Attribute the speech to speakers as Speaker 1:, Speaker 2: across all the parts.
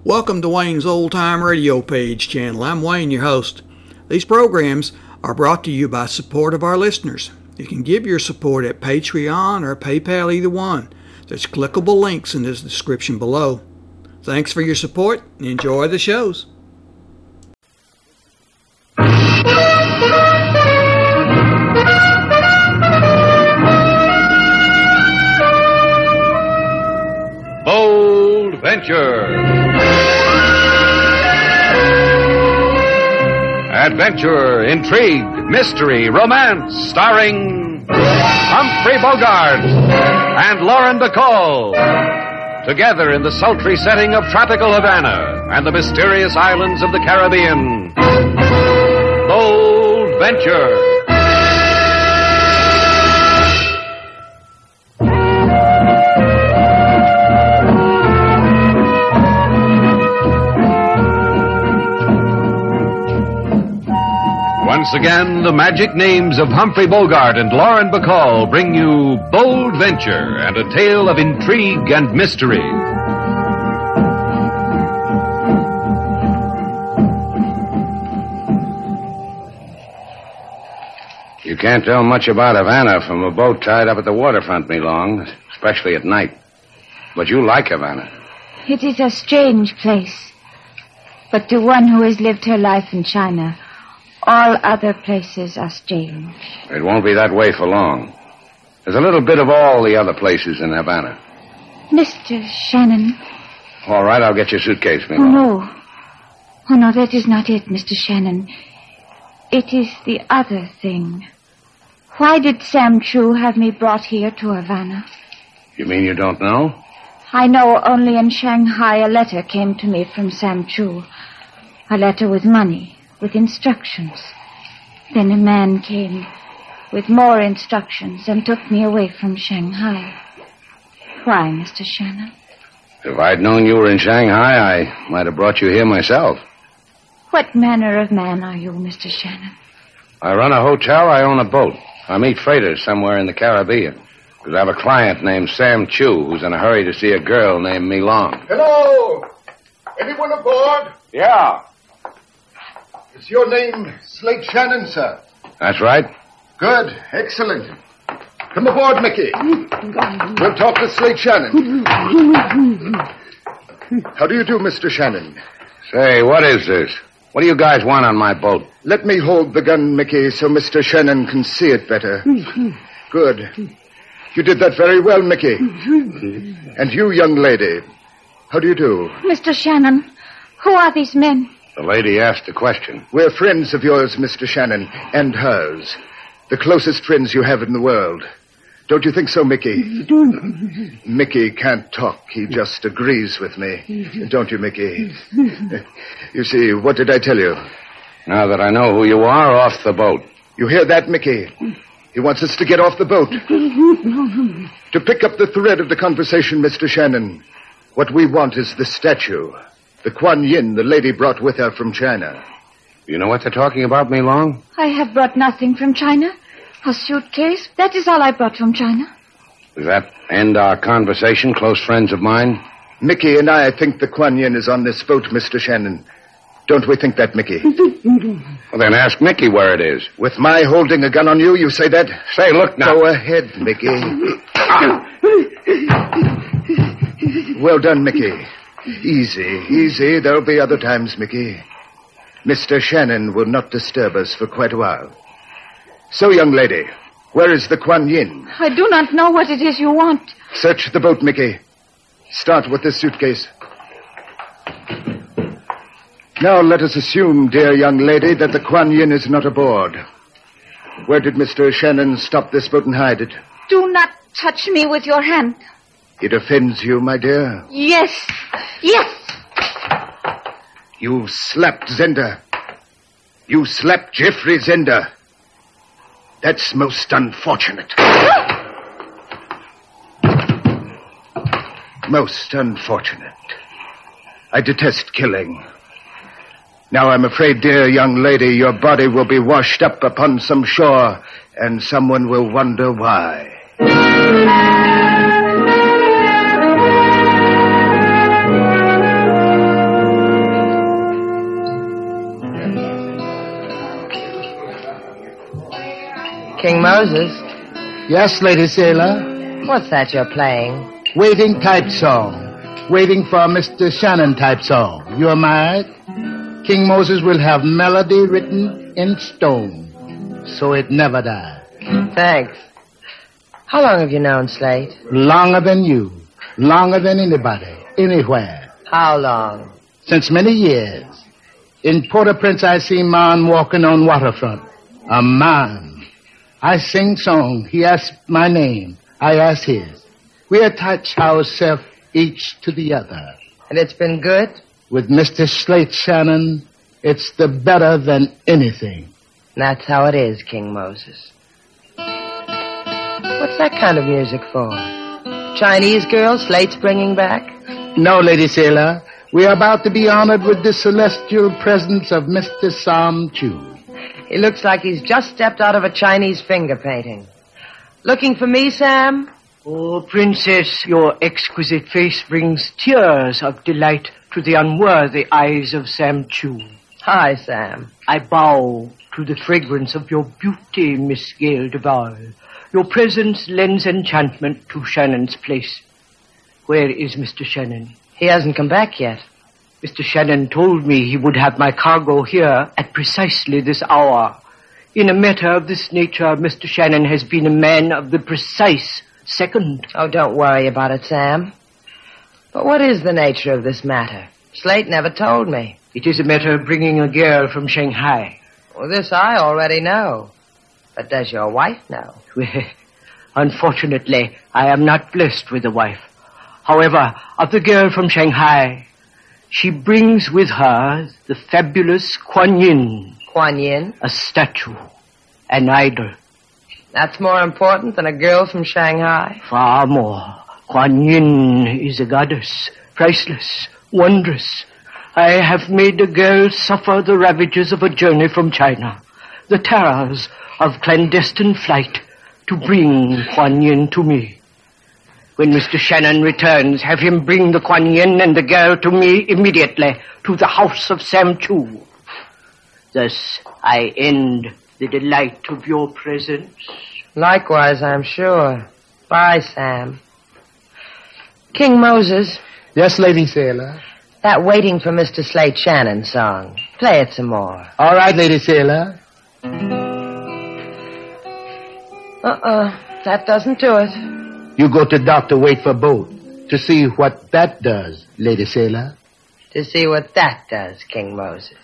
Speaker 1: Welcome to Wayne's Old Time Radio Page channel. I'm Wayne, your host. These programs are brought to you by support of our listeners. You can give your support at Patreon or PayPal, either one. There's clickable links in the description below. Thanks for your support and enjoy the shows.
Speaker 2: Bold Venture. Adventure, intrigue, mystery, romance, starring Humphrey Bogart and Lauren Bacall. Together in the sultry setting of tropical Havana and the mysterious islands of the Caribbean. Bold Venture. Once again, the magic names of Humphrey Bogart and Lauren Bacall bring you Bold Venture and a tale of intrigue and mystery.
Speaker 3: You can't tell much about Havana from a boat tied up at the waterfront, Mee Long, especially at night. But you like Havana.
Speaker 4: It is a strange place. But to one who has lived her life in China, all other places are strange.
Speaker 3: It won't be that way for long. There's a little bit of all the other places in Havana.
Speaker 4: Mr. Shannon.
Speaker 3: All right, I'll get your suitcase, Mee
Speaker 4: Oh,
Speaker 3: Long.
Speaker 4: no. Oh, no, that is not it, Mr. Shannon. It is the other thing. Why did Sam Choo have me brought here to Havana?
Speaker 3: You mean you don't know?
Speaker 4: I know only in Shanghai a letter came to me from Sam Choo. A letter with money. With instructions. Then a man came with more instructions and took me away from Shanghai. Why, Mr. Shannon?
Speaker 3: If I'd known you were in Shanghai, I might have brought you here myself.
Speaker 4: What manner of man are you, Mr. Shannon?
Speaker 3: I run a hotel, I own a boat. I meet freighters somewhere in the Caribbean. Because I have a client named Sam Choo who's in a hurry to see a girl named Mee Long.
Speaker 5: Hello! Anyone aboard?
Speaker 3: Yeah.
Speaker 5: Is your name Slate Shannon, sir?
Speaker 3: That's right.
Speaker 5: Good. Excellent. Come aboard, Mickey. We'll talk to Slate Shannon. How do you do, Mr. Shannon?
Speaker 3: Say, what is this? What do you guys want on my boat?
Speaker 5: Let me hold the gun, Mickey, so Mr. Shannon can see it better. Good. You did that very well, Mickey. And you, young lady, how do you do?
Speaker 4: Mr. Shannon, who are these men?
Speaker 3: The lady asked a question.
Speaker 5: We're friends of yours, Mr. Shannon, and hers. The closest friends you have in the world. Don't you think so, Mickey? Mickey can't talk. He just agrees with me. Don't you, Mickey? You see, what did I tell you?
Speaker 3: Now that I know who you are, off the boat.
Speaker 5: You hear that, Mickey? He wants us to get off the boat. To pick up the thread of the conversation, Mr. Shannon, what we want is the statue. The Kuan Yin the lady brought with her from China.
Speaker 3: You know what they're talking about, Mee Long?
Speaker 4: I have brought nothing from China. A suitcase. That is all I brought from China.
Speaker 3: Does that end our conversation, close friends of mine?
Speaker 5: Mickey and I think the Kuan Yin is on this boat, Mr. Shannon. Don't we think that, Mickey?
Speaker 3: Well, then ask Mickey where it is.
Speaker 5: With my holding a gun on you, you say that?
Speaker 3: Say, look now.
Speaker 5: Go ahead, Mickey. Well done, Mickey. Easy. There'll be other times, Mickey. Mr. Shannon will not disturb us for quite a while. So, young lady, where is the Kuan Yin?
Speaker 4: I do not know what it is you want.
Speaker 5: Search the boat, Mickey. Start with this suitcase. Now let us assume, dear young lady, that the Kuan Yin is not aboard. Where did Mr. Shannon stop this boat and hide it?
Speaker 4: Do not touch me with your hand.
Speaker 5: It offends you, my dear?
Speaker 4: Yes.
Speaker 5: You slapped Zender. You slapped Jeffrey Zender. That's most unfortunate. Most unfortunate. I detest killing. Now, I'm afraid, dear young lady, your body will be washed up upon some shore, and someone will wonder why.
Speaker 6: King Moses.
Speaker 7: Yes, Lady Sailor.
Speaker 6: What's that you're playing?
Speaker 7: Waiting type song. Waiting for Mr. Shannon type song. You are married? King Moses will have melody written in stone, so it never dies.
Speaker 6: Thanks. How long have you known Slate?
Speaker 7: Longer than you. Longer than anybody. Anywhere.
Speaker 6: How long?
Speaker 7: Since many years. In Port-au-Prince, I see man walking on waterfront. A man. I sing song. He asks my name. I ask his. We attach ourselves each to the other.
Speaker 6: And it's been good?
Speaker 7: With Mr. Slate Shannon, it's the better than anything.
Speaker 6: That's how it is, King Moses. What's that kind of music for? Chinese girl Slate's bringing back?
Speaker 7: No, Lady Sailor. We are about to be honored with the celestial presence of Mr. Sam Choo.
Speaker 6: He looks like he's just stepped out of a Chinese finger painting. Looking for me, Sam?
Speaker 8: Oh, Princess, your exquisite face brings tears of delight to the unworthy eyes of Sam Choo.
Speaker 6: Hi, Sam.
Speaker 8: I bow to the fragrance of your beauty, Miss Gail de Val. Your presence lends enchantment to Shannon's place. Where is Mr. Shannon?
Speaker 6: He hasn't come back yet.
Speaker 8: Mr. Shannon told me he would have my cargo here at precisely this hour. In a matter of this nature, Mr. Shannon has been a man of the precise second.
Speaker 6: Oh, don't worry about it, Sam. But what is the nature of this matter? Slate never told me.
Speaker 8: It is a matter of bringing a girl from Shanghai.
Speaker 6: Well, this I already know. But does your wife know?
Speaker 8: Well, unfortunately, I am not blessed with a wife. However, of the girl from Shanghai, she brings with her the fabulous Kuan Yin.
Speaker 6: Kuan Yin?
Speaker 8: A statue, an idol.
Speaker 6: That's more important than a girl from Shanghai?
Speaker 8: Far more. Kuan Yin is a goddess, priceless, wondrous. I have made a girl suffer the ravages of a journey from China, the terrors of clandestine flight to bring Kuan Yin to me. When Mr. Shannon returns, have him bring the Kuan Yin and the girl to me immediately to the house of Sam Choo. Thus, I end the delight of your presence.
Speaker 6: Likewise, I'm sure. Bye, Sam. King Moses.
Speaker 7: Yes, Lady Sailor.
Speaker 6: That Waiting for Mr. Slate Shannon song. Play it some more.
Speaker 7: All right, Lady Sailor.
Speaker 6: That doesn't do it.
Speaker 7: You go to doctor, wait for boat. To see what that does, Lady Sailor.
Speaker 6: To see what that does, King Moses.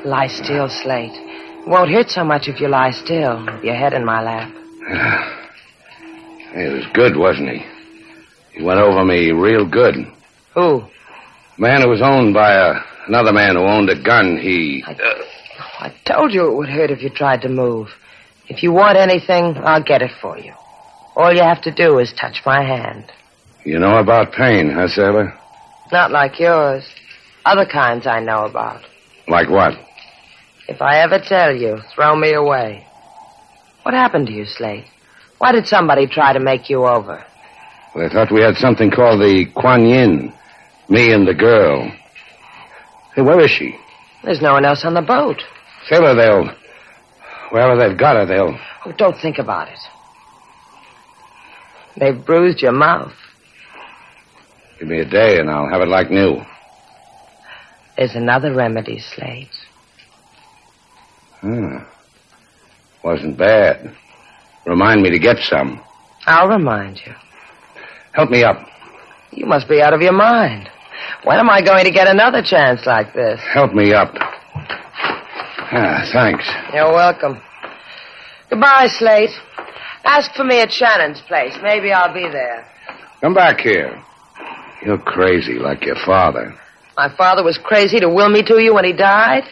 Speaker 6: Lie still, Slate. It won't hurt so much if you lie still, with your head in my lap.
Speaker 3: He was good, wasn't he? He went over me real good.
Speaker 6: Who?
Speaker 3: Man who was owned by another man who owned a gun,
Speaker 6: I told you it would hurt if you tried to move. If you want anything, I'll get it for you. All you have to do is touch my hand.
Speaker 3: You know about pain, huh, Sailor?
Speaker 6: Not like yours. Other kinds I know about.
Speaker 3: Like what?
Speaker 6: If I ever tell you, throw me away. What happened to you, Slate? Why did somebody try to make you over?
Speaker 3: Well, I thought we had something called the Kuan Yin. Me and the girl. Hey, where is she?
Speaker 6: There's no one else on the boat.
Speaker 3: Sailor, wherever they've got her, they'll...
Speaker 6: Oh, don't think about it. They've bruised your mouth.
Speaker 3: Give me a day and I'll have it like new.
Speaker 6: There's another remedy, Slate.
Speaker 3: Wasn't bad. Remind me to get some.
Speaker 6: I'll remind you.
Speaker 3: Help me up.
Speaker 6: You must be out of your mind. When am I going to get another chance like this?
Speaker 3: Help me up. Thanks.
Speaker 6: You're welcome. Goodbye, Slate. Ask for me at Shannon's place. Maybe I'll be there.
Speaker 3: Come back here. You're crazy like your father.
Speaker 6: My father was crazy to will me to you when he died?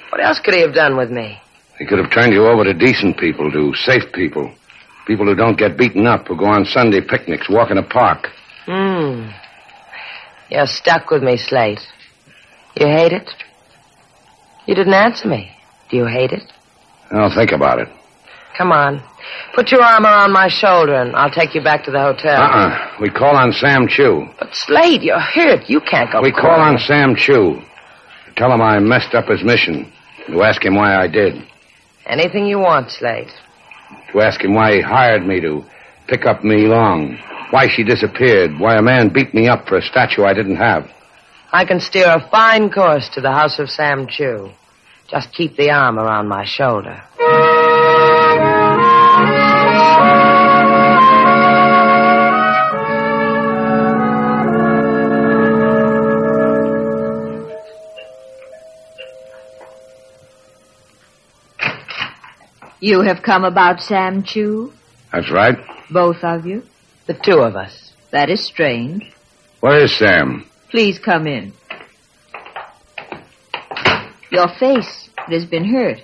Speaker 6: What else could he have done with me?
Speaker 3: He could have turned you over to decent people, to safe people. People who don't get beaten up, who go on Sunday picnics, walk in a park.
Speaker 6: You're stuck with me, Slate. You hate it? You didn't answer me. Do you hate it?
Speaker 3: I'll think about it.
Speaker 6: Come on. Put your arm around my shoulder, and I'll take you back to the hotel.
Speaker 3: We call on Sam Choo.
Speaker 6: But, Slate, you're hurt. You can't go.
Speaker 3: We call on Sam Choo. Tell him I messed up his mission. To ask him why I did.
Speaker 6: Anything you want, Slate.
Speaker 3: To ask him why he hired me to pick up Mee Long. Why she disappeared. Why a man beat me up for a statue I didn't have.
Speaker 6: I can steer a fine course to the house of Sam Choo. Just keep the arm around my shoulder.
Speaker 4: You have come about Sam Choo?
Speaker 3: That's right.
Speaker 4: Both of you?
Speaker 6: The two of us.
Speaker 4: That is strange.
Speaker 3: Where is Sam?
Speaker 4: Please come in. Your face, it has been hurt.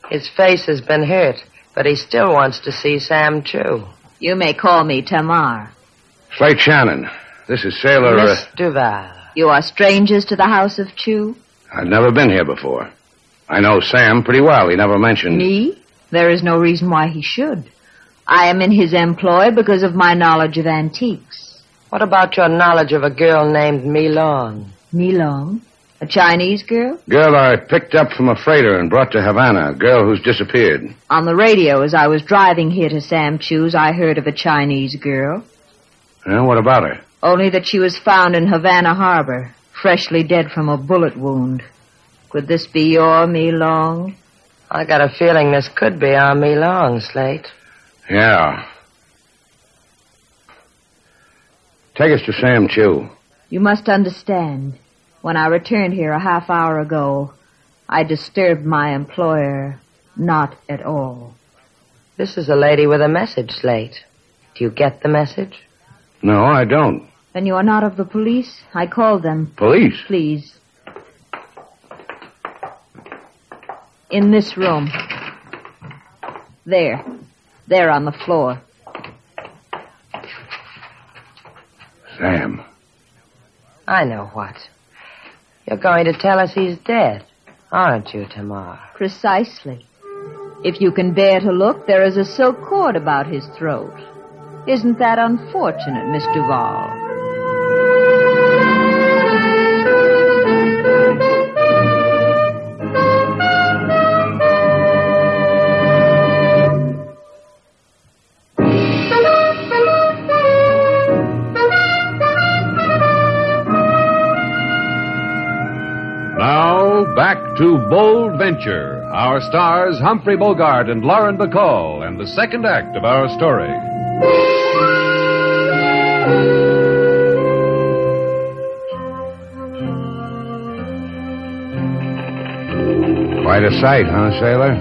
Speaker 6: His face has been hurt, but he still wants to see Sam Choo.
Speaker 4: You may call me Tamar.
Speaker 3: Slate Shannon. This is Sailor...
Speaker 6: Miss Duval.
Speaker 4: You are strangers to the house of Choo?
Speaker 3: I've never been here before. I know Sam pretty well. He never mentioned...
Speaker 4: Me? There is no reason why he should. I am in his employ because of my knowledge of antiques.
Speaker 6: What about your knowledge of a girl named Mee Long?
Speaker 4: Mee Long? A Chinese girl?
Speaker 3: Girl I picked up from a freighter and brought to Havana. A girl who's disappeared.
Speaker 4: On the radio, as I was driving here to Sam Choo's, I heard of a Chinese girl.
Speaker 3: Yeah, what about her?
Speaker 4: Only that she was found in Havana Harbor, freshly dead from a bullet wound. Could this be your Mee Long?
Speaker 6: I got a feeling this could be our Mee Long, Slate.
Speaker 3: Yeah. Take us to Sam Choo.
Speaker 4: You must understand. When I returned here a half hour ago, I disturbed my employer not at all.
Speaker 6: This is a lady with a message, Slate. Do you get the message?
Speaker 3: No, I don't.
Speaker 4: Then you are not of the police? I called them.
Speaker 3: Police?
Speaker 4: Please. In this room. There. There on the floor.
Speaker 3: Sam.
Speaker 6: I know what. You're going to tell us he's dead, aren't you, Tamar?
Speaker 4: Precisely. If you can bear to look, there is a silk cord about his throat. Isn't that unfortunate, Miss Duval?
Speaker 2: Back to Bold Venture. Our stars, Humphrey Bogart and Lauren Bacall, and the second act of our story.
Speaker 3: Quite a sight, huh, Sailor?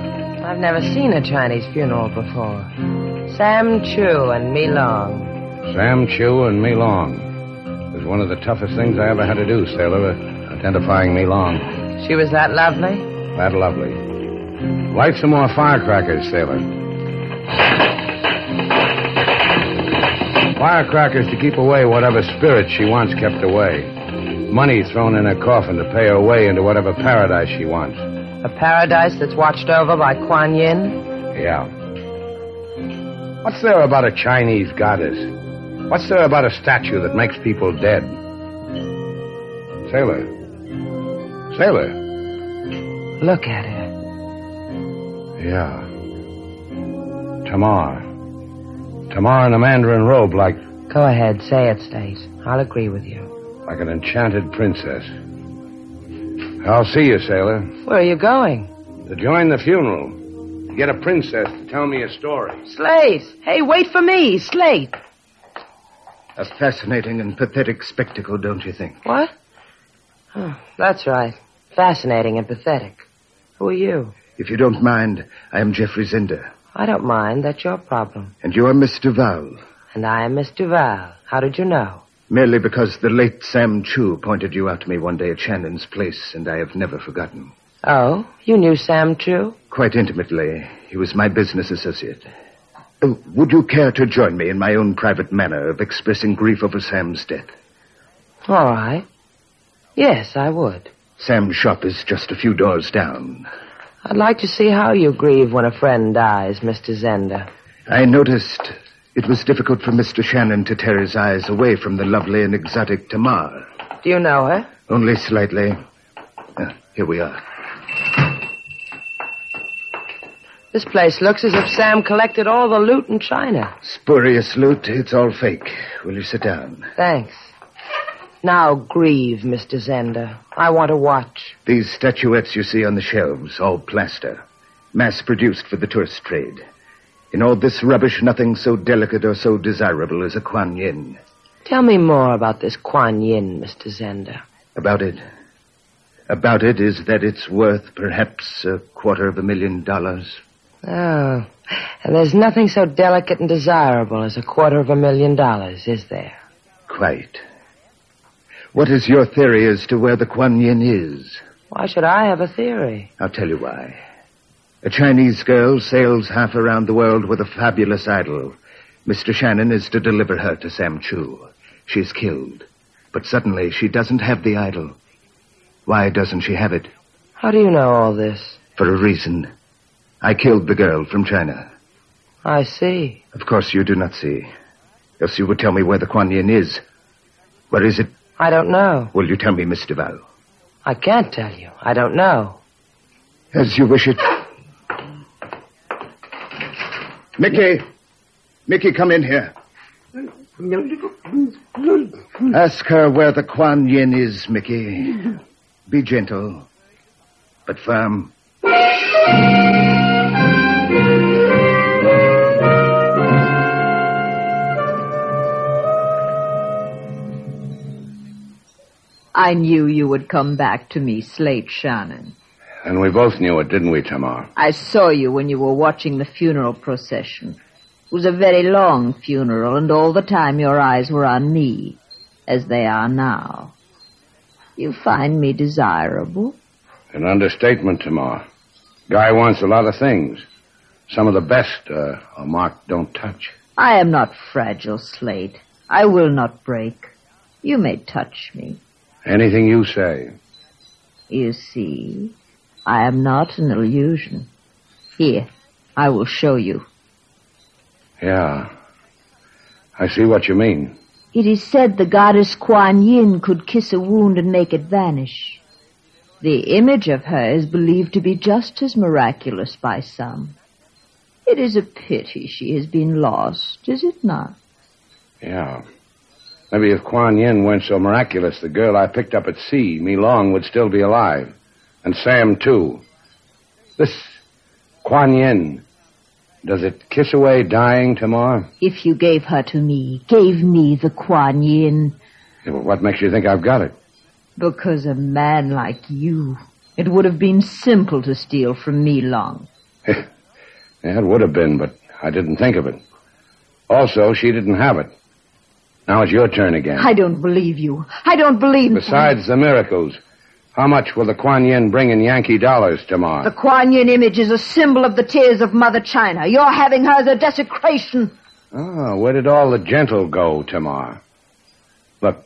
Speaker 6: I've never seen a Chinese funeral before. Sam Choo and Mee Long.
Speaker 3: Sam Choo and Mee Long. It was one of the toughest things I ever had to do, Sailor, identifying Mee Long.
Speaker 6: She was that lovely?
Speaker 3: That lovely. Light some more firecrackers, Sailor. Firecrackers to keep away whatever spirit she wants kept away. Money thrown in her coffin to pay her way into whatever paradise she wants.
Speaker 6: A paradise that's watched over by Kuan Yin?
Speaker 3: Yeah. What's there about a Chinese goddess? What's there about a statue that makes people dead? Sailor. Sailor.
Speaker 6: Look at her.
Speaker 3: Yeah. Tamar. Tamar in a mandarin robe like...
Speaker 6: Go ahead, say it, Slate. I'll agree with you.
Speaker 3: Like an enchanted princess. I'll see you, Sailor.
Speaker 6: Where are you going?
Speaker 3: To join the funeral. To get a princess to tell me a story.
Speaker 6: Slate! Hey, wait for me, Slate!
Speaker 5: A fascinating and pathetic spectacle, don't you think?
Speaker 6: What? Oh, that's right. Fascinating and pathetic. Who are you?
Speaker 5: If you don't mind, I am Geoffrey Zender.
Speaker 6: I don't mind. That's your problem.
Speaker 5: And you are Miss Duval.
Speaker 6: And I am Miss Duval. How did you know?
Speaker 5: Merely because the late Sam Choo pointed you out to me one day at Shannon's place, and I have never forgotten.
Speaker 6: Oh, you knew Sam Choo?
Speaker 5: Quite intimately. He was my business associate. Would you care to join me in my own private manner of expressing grief over Sam's death?
Speaker 6: All right. Yes, I would.
Speaker 5: Sam's shop is just a few doors down.
Speaker 6: I'd like to see how you grieve when a friend dies, Mr. Zender.
Speaker 5: I noticed it was difficult for Mr. Shannon to tear his eyes away from the lovely and exotic Tamar.
Speaker 6: Do you know her?
Speaker 5: Only slightly. Here we are.
Speaker 6: This place looks as if Sam collected all the loot in China.
Speaker 5: Spurious loot. It's all fake. Will you sit down?
Speaker 6: Thanks. Now grieve, Mr. Zender. I want to watch.
Speaker 5: These statuettes you see on the shelves, all plaster. Mass-produced for the tourist trade. In all this rubbish, nothing so delicate or so desirable as a Kuan Yin.
Speaker 6: Tell me more about this Kuan Yin, Mr. Zender.
Speaker 5: About it? About it is that it's worth perhaps $250,000.
Speaker 6: Oh, and there's nothing so delicate and desirable as $250,000, is there?
Speaker 5: Quite. What is your theory as to where the Kuan Yin is?
Speaker 6: Why should I have a theory?
Speaker 5: I'll tell you why. A Chinese girl sails half around the world with a fabulous idol. Mr. Shannon is to deliver her to Sam Choo. She's killed. But suddenly she doesn't have the idol. Why doesn't she have it?
Speaker 6: How do you know all this?
Speaker 5: For a reason. I killed the girl from China.
Speaker 6: I see.
Speaker 5: Of course you do not see. Else you would tell me where the Kuan Yin is. Where is it?
Speaker 6: I don't know.
Speaker 5: Will you tell me, Miss Duval?
Speaker 6: I can't tell you. I don't know.
Speaker 5: As you wish it. Mickey! Mickey, come in here. Ask her where the Kuan Yin is, Mickey. Be gentle, but firm.
Speaker 9: I knew you would come back to me, Slate Shannon.
Speaker 3: And we both knew it, didn't we, Tamar?
Speaker 9: I saw you when you were watching the funeral procession. It was a very long funeral, and all the time your eyes were on me, as they are now. You find me desirable?
Speaker 3: An understatement, Tamar. Guy wants a lot of things. Some of the best are marked don't touch.
Speaker 9: I am not fragile, Slate. I will not break. You may touch me.
Speaker 3: Anything you say.
Speaker 9: You see, I am not an illusion. Here, I will show you.
Speaker 3: Yeah, I see what you mean.
Speaker 9: It is said the goddess Kuan Yin could kiss a wound and make it vanish. The image of her is believed to be just as miraculous by some. It is a pity she has been lost, is it not?
Speaker 3: Yeah. Maybe if Kuan Yin weren't so miraculous, the girl I picked up at sea, Mee Long, would still be alive. And Sam, too. This Kuan Yin, does it kiss away dying, Tamar?
Speaker 9: If you gave her to me, gave me the Kuan Yin.
Speaker 3: Yeah, but what makes you think I've got it?
Speaker 9: Because a man like you, it would have been simple to steal from Mee Long.
Speaker 3: Yeah, it would have been, but I didn't think of it. Also, she didn't have it. Now it's your turn again.
Speaker 9: I don't believe you. I don't believe...
Speaker 3: Besides the miracles, how much will the Kuan Yin bring in Yankee dollars, Tamar?
Speaker 9: The Kuan Yin image is a symbol of the tears of Mother China. Your having her is a desecration.
Speaker 3: Oh, where did all the gentle go, Tamar? Look,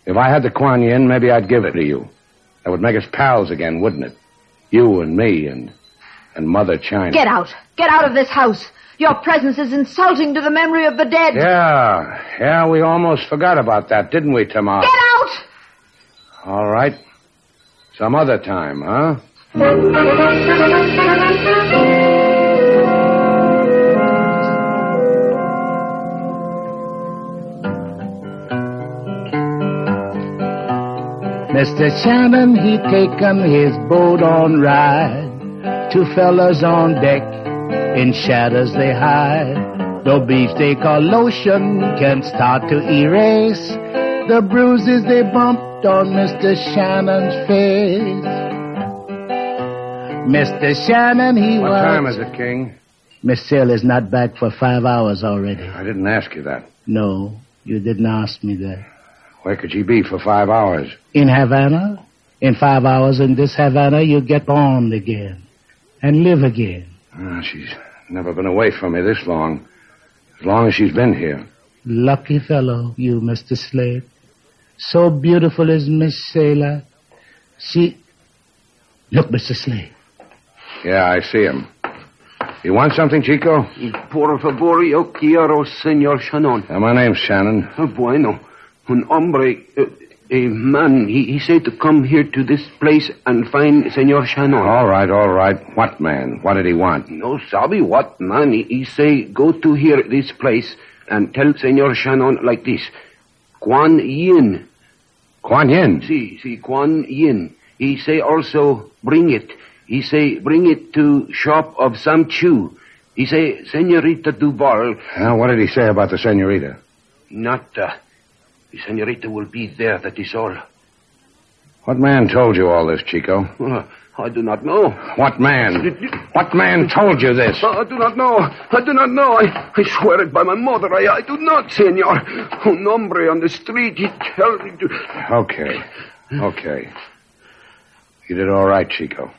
Speaker 3: if I had the Kuan Yin, maybe I'd give it to you. That would make us pals again, wouldn't it? You and me and Mother China.
Speaker 9: Get out. Get out of this house. Your presence is insulting to the memory of the dead.
Speaker 3: Yeah, we almost forgot about that, didn't we, Tamar?
Speaker 9: Get out!
Speaker 3: All right. Some other time, huh?
Speaker 7: Mr. Shannon, he taken his boat on ride. Two fellas on deck, in shadows they hide. No beefsteak or lotion can start to erase the bruises they bumped on Mr. Shannon's face. Mr. Shannon, he was...
Speaker 3: What time is it, King?
Speaker 7: Miss Sailor's not back for 5 hours already.
Speaker 3: I didn't ask you that.
Speaker 7: No, you didn't ask me that.
Speaker 3: Where could she be for 5 hours?
Speaker 7: In Havana. In 5 hours in this Havana, you get born again and live again.
Speaker 3: She's never been away from me this long. As long as she's been here.
Speaker 7: Lucky fellow, you, Mr. Slate. So beautiful is Miss Sailor. She... Look, Mr. Slate.
Speaker 3: Yeah, I see him. You want something, Chico?
Speaker 10: Por favor, yo quiero, Senor Shannon.
Speaker 3: My name's Shannon.
Speaker 10: Bueno. Un hombre, a man, he said to come here to this place and find Senor Shannon.
Speaker 3: All right. What man? What did he want?
Speaker 10: No sabe what man. He say go to here, this place, and tell Senor Shannon like this. Kuan Yin.
Speaker 3: Kuan Yin?
Speaker 10: Si, Kuan Yin. He say also bring it. He say bring it to shop of Sam Choo. He say, Senorita Duval.
Speaker 3: What did he say about the senorita?
Speaker 10: Not, the senorita will be there, that is all.
Speaker 3: What man told you all this, Chico?
Speaker 10: I do not know.
Speaker 3: What man? What man told you this?
Speaker 10: I do not know. I swear it by my mother. I do not, senor. Un hombre on the street, he told me to...
Speaker 3: Okay. You did all right, Chico.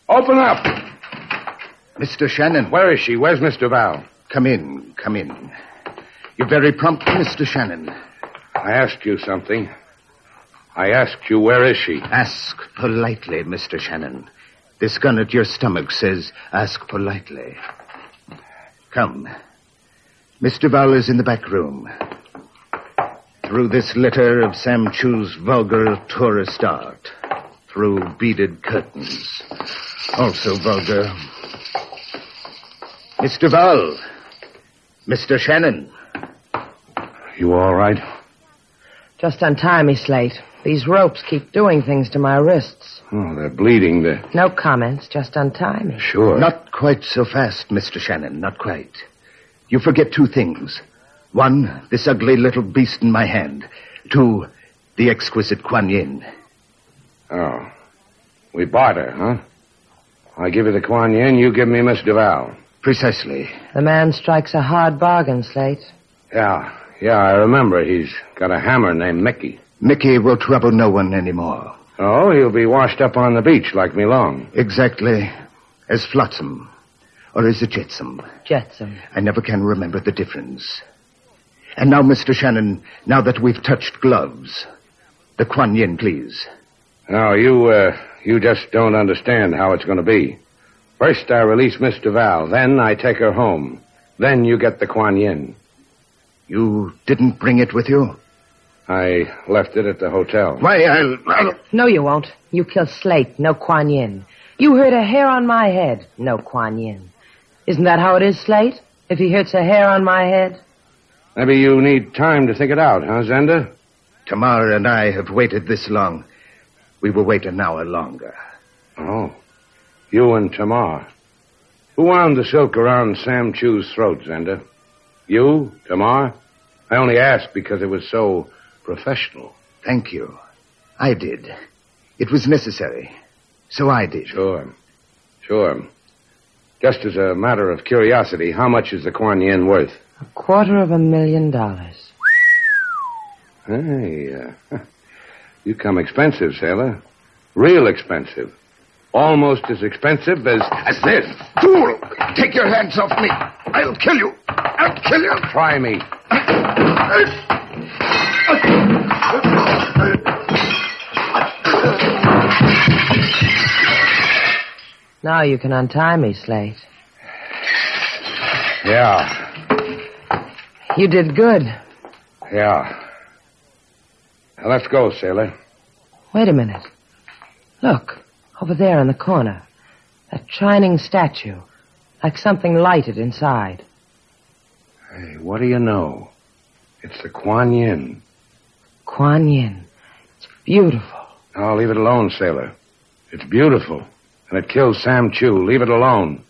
Speaker 3: Open up!
Speaker 5: Mr. Shannon.
Speaker 3: Where is she? Where's Miss Duval?
Speaker 5: Come in. You're very prompt, Mr. Shannon.
Speaker 3: I asked you something. I asked you, where is she?
Speaker 5: Ask politely, Mr. Shannon. This gun at your stomach says, ask politely. Come. Miss Duval is in the back room. Through this litter of Sam Choo's vulgar tourist art. Through beaded curtains. Also vulgar. Miss Duval. Mr. Shannon.
Speaker 3: You all right?
Speaker 6: Just untie me, Slate. These ropes keep doing things to my wrists.
Speaker 3: Oh, they're bleeding.
Speaker 6: No comments. Just untie me.
Speaker 3: Sure.
Speaker 5: Not quite so fast, Mr. Shannon. Not quite. You forget two things. One, this ugly little beast in my hand. Two, the exquisite Kuan Yin.
Speaker 3: Oh. We barter, huh? I give you the Kuan Yin, you give me Miss Duval.
Speaker 5: Precisely.
Speaker 6: The man strikes a hard bargain, Slate.
Speaker 3: Yeah, I remember. He's got a hammer named Mickey.
Speaker 5: Mickey will trouble no one anymore.
Speaker 3: Oh, he'll be washed up on the beach like Mee Long.
Speaker 5: Exactly. As Flotsam. Or is it Jetsam?
Speaker 6: Jetsam.
Speaker 5: I never can remember the difference. And now, Mr. Shannon, now that we've touched gloves, the Kuan Yin, please.
Speaker 3: No, you just don't understand how it's going to be. First, I release Miss Duval. Then I take her home. Then you get the Kuan Yin.
Speaker 5: You didn't bring it with you?
Speaker 3: I left it at the hotel.
Speaker 5: Why, I'll...
Speaker 6: No, you won't. You kill Slate. No Kuan Yin. You hurt a hair on my head. No Kuan Yin. Isn't that how it is, Slate? If he hurts a hair on my head?
Speaker 3: Maybe you need time to think it out, huh, Zenda?
Speaker 5: Tamar and I have waited this long. We will wait an hour longer.
Speaker 3: Oh. You and Tamar. Who wound the silk around Sam Choo's throat, Zenda? You, Tamar? I only asked because it was so professional.
Speaker 5: Thank you. I did. It was necessary. So I did.
Speaker 3: Sure. Just as a matter of curiosity, how much is the Kuan Yin worth?
Speaker 6: $250,000.
Speaker 3: Hey, you come expensive, sailor. Real expensive. Almost as expensive as this.
Speaker 5: Fool! Take your hands off me. I'll kill you.
Speaker 3: Try me.
Speaker 6: Now you can untie me, Slate.
Speaker 3: Yeah.
Speaker 6: You did good.
Speaker 3: Yeah. Now, let's go, sailor.
Speaker 6: Wait a minute. Look, over there in the corner. That shining statue. Like something lighted inside.
Speaker 3: Hey, what do you know? It's the Kuan Yin.
Speaker 6: Kuan Yin. It's beautiful.
Speaker 3: Oh, leave it alone, sailor. It's beautiful. And it kills Sam Choo. Leave it alone.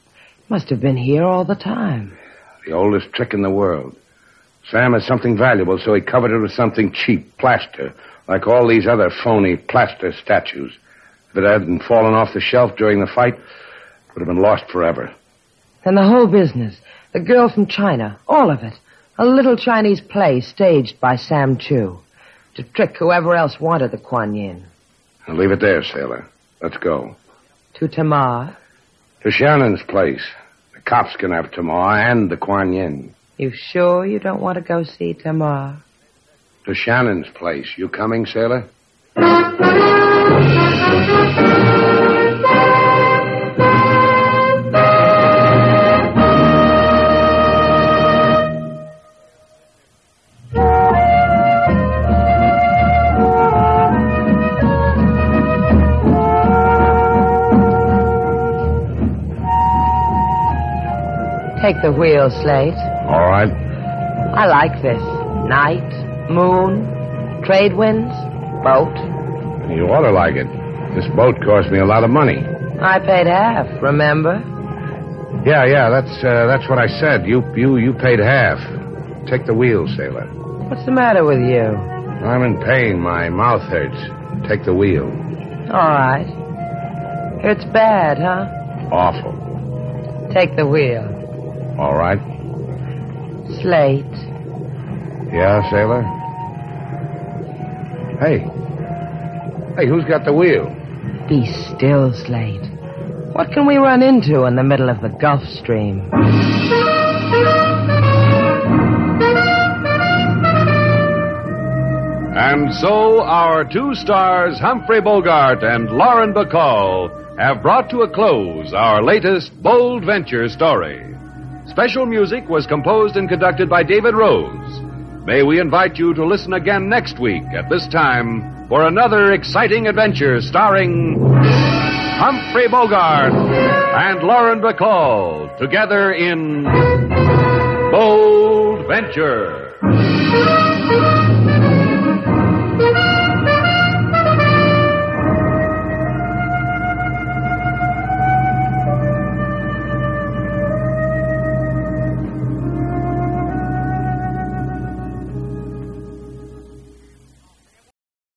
Speaker 6: Must have been here all the time.
Speaker 3: The oldest trick in the world. Sam has something valuable, so he covered it with something cheap, plaster, like all these other phony plaster statues. If it hadn't fallen off the shelf during the fight, it would have been lost forever.
Speaker 6: And the whole business, the girl from China, all of it, a little Chinese play staged by Sam Choo to trick whoever else wanted the Kuan Yin.
Speaker 3: Now leave it there, sailor. Let's go.
Speaker 6: To Tamar?
Speaker 3: To Shannon's place. The cops can have Tamar and the Kuan Yin.
Speaker 6: You sure you don't want to go see Tamar?
Speaker 3: To Shannon's place. You coming, sailor?
Speaker 6: Take the wheel, Slate.
Speaker 3: All right.
Speaker 6: I like this. Night, moon, trade winds, boat.
Speaker 3: You ought to like it. This boat cost me a lot of money.
Speaker 6: I paid half, remember?
Speaker 3: Yeah, that's what I said. You paid half. Take the wheel, sailor.
Speaker 6: What's the matter with you?
Speaker 3: I'm in pain. My mouth hurts. Take the wheel.
Speaker 6: All right. Hurts bad, huh?
Speaker 3: Awful.
Speaker 6: Take the wheel.
Speaker 3: All right.
Speaker 6: Slate.
Speaker 3: Yeah, sailor? Hey, who's got the wheel?
Speaker 6: Be still, Slate. What can we run into in the middle of the Gulf Stream?
Speaker 2: And so our two stars, Humphrey Bogart and Lauren Bacall, have brought to a close our latest bold venture story. Special music was composed and conducted by David Rose. May we invite you to listen again next week at this time for another exciting adventure starring Humphrey Bogart and Lauren Bacall together in Bold Venture.